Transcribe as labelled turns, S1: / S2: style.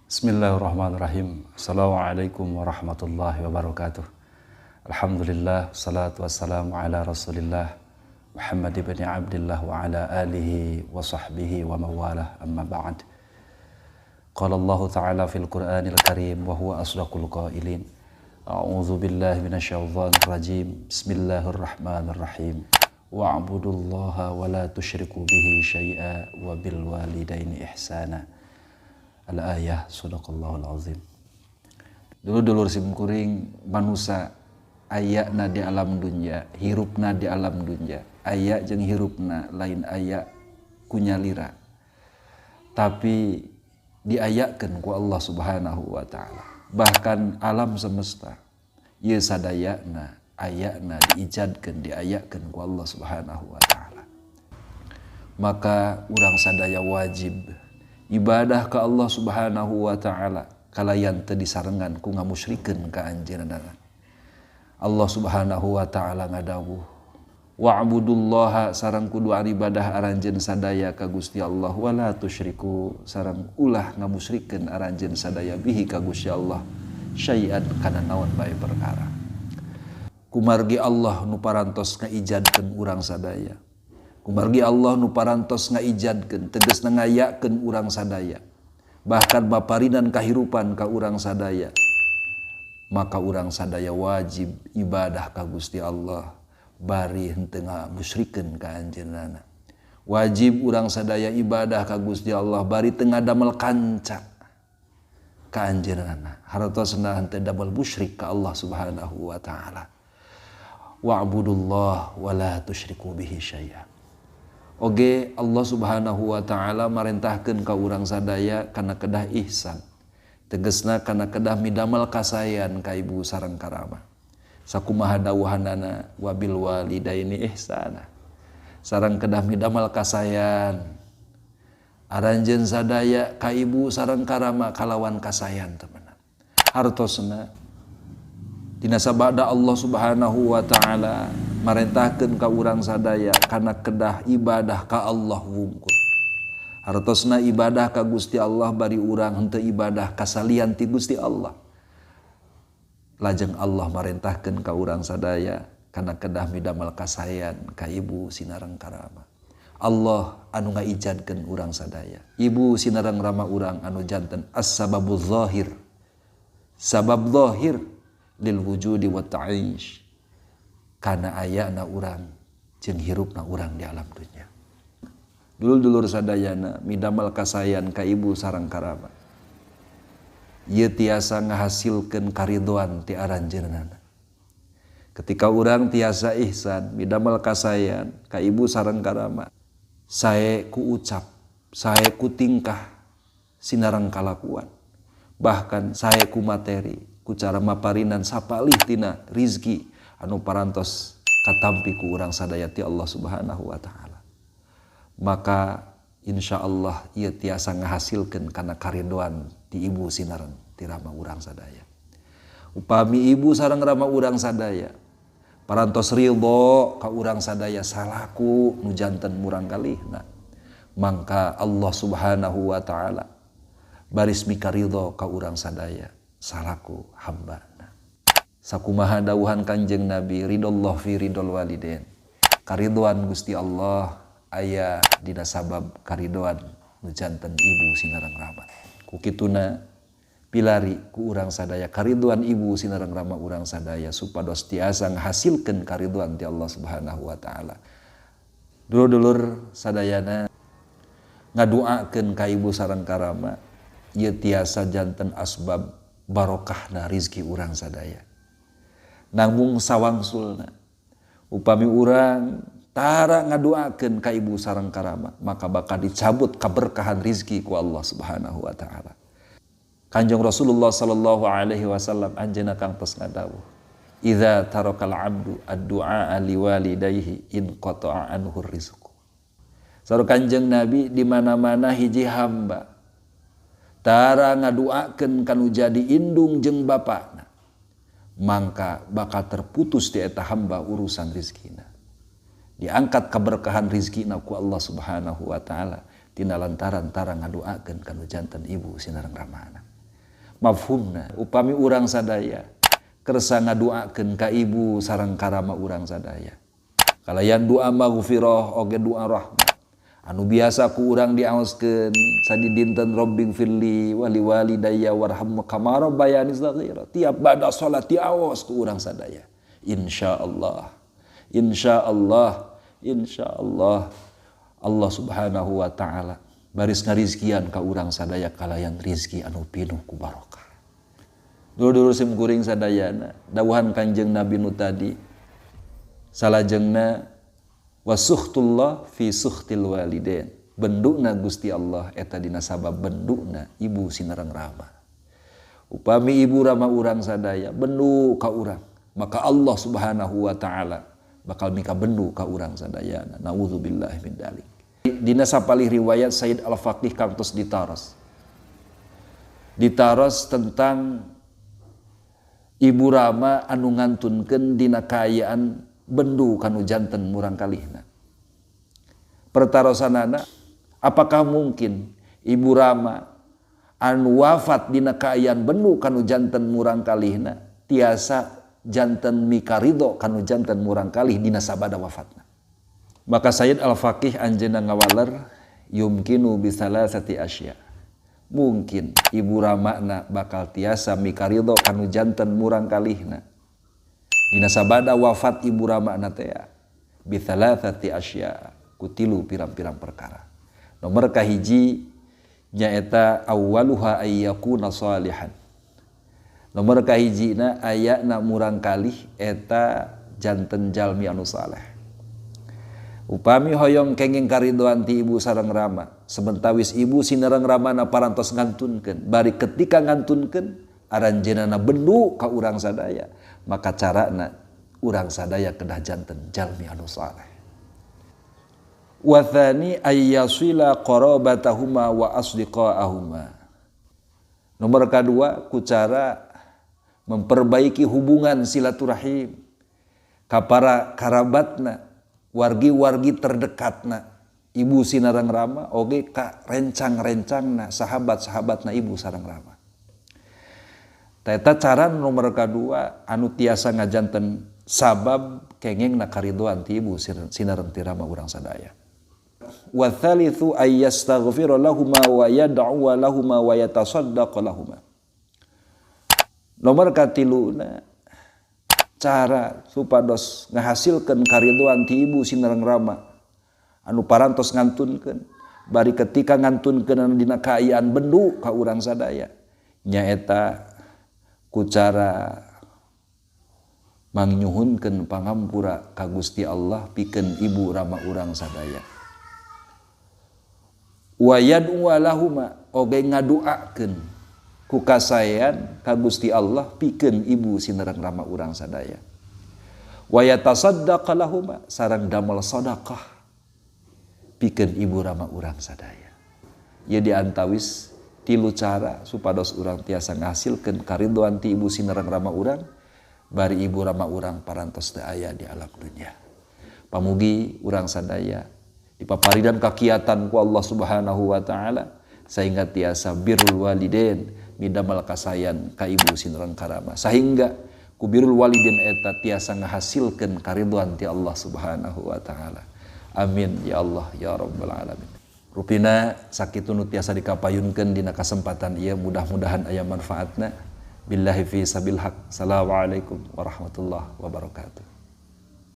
S1: Bismillahirrahmanirrahim. Assalamualaikum warahmatullahi wabarakatuh. Alhamdulillah, salatu wassalamu ala rasulillah Muhammad ibn Abdullah wa ala alihi wa sahbihi wa mawalah, amma ba'd. Qala Allah ta'ala fil Qur'anil Karim wa huwa asdaqul qailin. A'udzu billahi minasyaitonir rajim. Bismillahirrahmanirrahim. Wa'budullaha wa la tusyriku bihi syai'a wa bil walidaini ihsana. Al-ayah, sadaqallahul azim. Dulur simkuring manusia ayakna di alam dunya, hirupna di alam dunya. Ayak jeung hirupna lain ayak kunyalira. Tapi diayakkeun ku Allah Subhanahu wa taala. Bahkan alam semesta ieu sadayana ayakna diijadkeun, diayakkeun ku Allah Subhanahu wa taala. Maka urang sadaya wajib ibadah ke Allah Subhanahu wa taala kalayan teu disarengan ku ngamusyrikeun ka anjeunna. Allah Subhanahu wa taala ngadawuh, wa'budullaha sareng kudu ibadah aranjeun sadaya ka Gusti Allah, wala tusyriku sareng ulah ngamusyrikeun aranjeun sadaya bihi ka Gusti Allah syai'an kana naon bae perkara. Kumargi Allah nu parantos ngaijadkeun urang sadaya. Kumargi Allah nu parantos ngaijadkeun, tegasna ngayakeun urang sadaya. Bahkan baparinan kahirupan ka urang sadaya. Maka urang sadaya wajib ibadah ka Gusti Allah bari henteu ngamusyrikeun ka anjeunna. Wajib urang sadaya ibadah ka Gusti Allah bari teu ngadamel kanca ka anjeunna. Hartosna henteu damel musyrik ka Allah Subhanahu wa taala. Wa'budullaha wa la tusyriku bihi syai'a. Oge Allah Subhanahu wa taala marentahkeun ka urang sadaya kana kedah ihsan. Tegasna kana kedah midamel kasayan ka ibu sareng ka rama. Sakumaha dawuhanana wabil walidaini ihsana. Sareng kedah midamel kasayan aranjeun sadaya ka ibu sareng ka rama kalawan kasayan temenan. Hartosna dina sabada Allah Subhanahu wa taala marentahkeun ka urang sadaya kana kedah ibadah ka Allah wungkul. Hartosna ibadah ka Gusti Allah bari urang henteu ibadah ka salian ti Gusti Allah. Lajeng Allah marentahkeun ka urang sadaya kana kedah midamel kasayan ka ibu sinareng ka rama. Allah anu ngaijadkeun urang sadaya. Ibu sinareng rama urang anu janten as-sababuz zahir. Sabab zahir lil wujudi wa ta'ish. Kana ayana urang jeung hirupna urang di alam dunya. Dulur-dulur sadayana midamel kasayan ka ibu sareng ka rama. Ieu tiasa ngahasilkeun karidhoan ti aranjeunna. Ketika urang tiasa ihsan midamel kasayan ka ibu sareng ka rama, sae ku ucap, sae ku tingkah sinareng kalakuan, bahkan sae ku materi, ku cara maparinan sapalih tina rizki anu parantos katampi ku urang sadaya ti Allah Subhanahu wa taala. Maka insyaallah ieu tiasa ngahasilkeun kana karidhoan ti ibu sinareng ti rama urang sadaya. Upami ibu sareng rama urang sadaya parantos ridho ka urang sadaya salaku nu janten murang kalihna, mangka Allah Subhanahu wa taala baris mikaridho ka urang sadaya salaku hambana. Sakumaha dawuhan Kanjeng Nabi, ridallah fi ridal walidain. Karidhoan Gusti Allah aya dina sabab karidhoan nu janten ibu sinareng rama. Ku kituna pilari ku urang sadaya karidhoan ibu sinareng rama urang sadaya supados tiasa ngahasilkeun karidhoan ti Allah Subhanahu wa taala. Dulur-dulur sadayana ngaduakeun ka ibu sareng ka rama ieu tiasa janten asbab barokahna rizki urang sadaya. Namun sawangsulna upami urang tara ngaduakeun ka ibu sareng ka rama maka bakal dicabut kaberkahan rizki ku Allah Subhanahu wa taala. Kanjeng Rasulullah sallallahu alaihi wasallam anjeunna kang tos ngadawuh, idza tarakal abdu ad-du'a liwalidayhi in qata'a anhu rizqu. Saur Kanjeng Nabi di mana-mana hiji hamba tara ngaduakeun kanu jadi indung jeung bapana, mangka bakal terputus ti eta hamba urusan rizkina. Diangkat keberkahan rizkina ku Allah Subhanahu wa taala tina lantaran tara ngaduakeun kanu janten ibu sinareng ramana. Mafhumna upami urang sadaya kersa ngaduakeun ka ibu sareng karama urang sadaya. Kalayan doa maghfirah oge doa rahmat. Anu biasa ku urang diaoskeun sadi dinten Rabbing firli wali walidayya warham kama rabbayani shaghira. Tiap bada salat diaos ku urang sadaya. Insyaallah. Insyaallah. Insyaallah. Allah Subhanahu wa taala baris ngarizkian ka urang sadaya kalayan rizki anu pinuh ku barokah. Dulur-dulur sim kuring sadayana dawuhan Kanjeng Nabi nu tadi salajengna wasuhtullah fi suhtil walidain. Bendukna Gusti Allah eta dina sabab bendukna ibu sinereng rama. Upami ibu rama urang sadaya bendu ka urang, maka Allah Subhanahu wa taala bakal mika bendu ka urang sadayana. Nauzubillahi min dzalik. Dina sapalih riwayat Sayyid Al-Faqih kantos ditaros. Ditaros tentang ibu rama anu ngantunkeun dina kaayaan bendu kanu janten murang kalihna. Pertarosanana, apakah mungkin ibu rama anu wafat dina kaayaan bendu kanu janten murang kalihna tiasa janten mika ridho kanu janten murang kalih dina sabada wafatna? Maka Sayyid Al-Faqih anjeunna ngawaler yumkinu bisalasati asya. Mungkin ibu ramana bakal tiasa mika ridho kanu janten murang kalihna dina sabada wafat ibu ramana teh bisalasati asya kutilu pirang-pirang perkara. Nomor kahiji nyaeta awwaluha ayyakuna shalihan. Nomor kahijina ayana murang kalih eta janten jalmi anu saleh. Upami hoyong kenging karidoan ti ibu sareng rama, sementawis ibu sinereng ramana parantos ngantunkeun, bari ketika ngantunkeun aranjeunna bendu ka urang sadaya, maka carana urang sadaya kedah janten jalmi anu saleh. Wa tsani ayyasila qarabatahuma wa asdiqaahuma. Nomor kedua ku cara memperbaiki hubungan silaturahim ka para karabatna, wargi-wargi terdekatna ibu sinareng rama oge ka rencang-rencangna sahabat-sahabatna ibu sareng rama. Eta cara nomor kedua anu tiasa ngajanten sabab kengengna karidoan ti ibu sinareng ti rama urang sadaya. Wa tsalitsu ayyastaghfira lahumma wa yad'u lahumma wa yatasaddaq lahumma. Nomor katiluna cara supados ngahasilkeun karidoan ti ibu sinereng rama anu parantos ngantunkeun bari ketika ngantunkeun dina kaayaan bendu ka urang sadaya nyaeta ku cara mangnyuhunkeun pangampura ka Gusti Allah pikeun ibu rama urang sadaya. Wa yad'u lahuma oge ngaduakeun ku kasayan ka Gusti Allah pikeun ibu sinereng rama urang sadaya. Wa yatasaddaq lahuma sareng damel sedekah pikeun ibu rama urang sadaya. Ieu diantawis tilu cara supados urang tiasa ngahasilkeun karidoan ti ibu sinereng rama urang bari ibu rama urang parantos teu aya di alam dunya. Pamugi urang sadaya dipaparidan kakiatan ku Allah Subhanahu wa taala sehingga tiasa birrul walidain midamel kasayan ka ibu sinereng karama sehingga ku birrul walidain eta tiasa ngahasilkeun kariduan ti Allah Subhanahu wa taala. Amin ya Allah ya rabbal alamin. Rupina sakitu nu tiasa dikapayunkeun dina kasempatan ieu mudah-mudahan aya manfaatna. Billahi fi sabil haq. Assalamualaikum warahmatullahi wabarakatuh.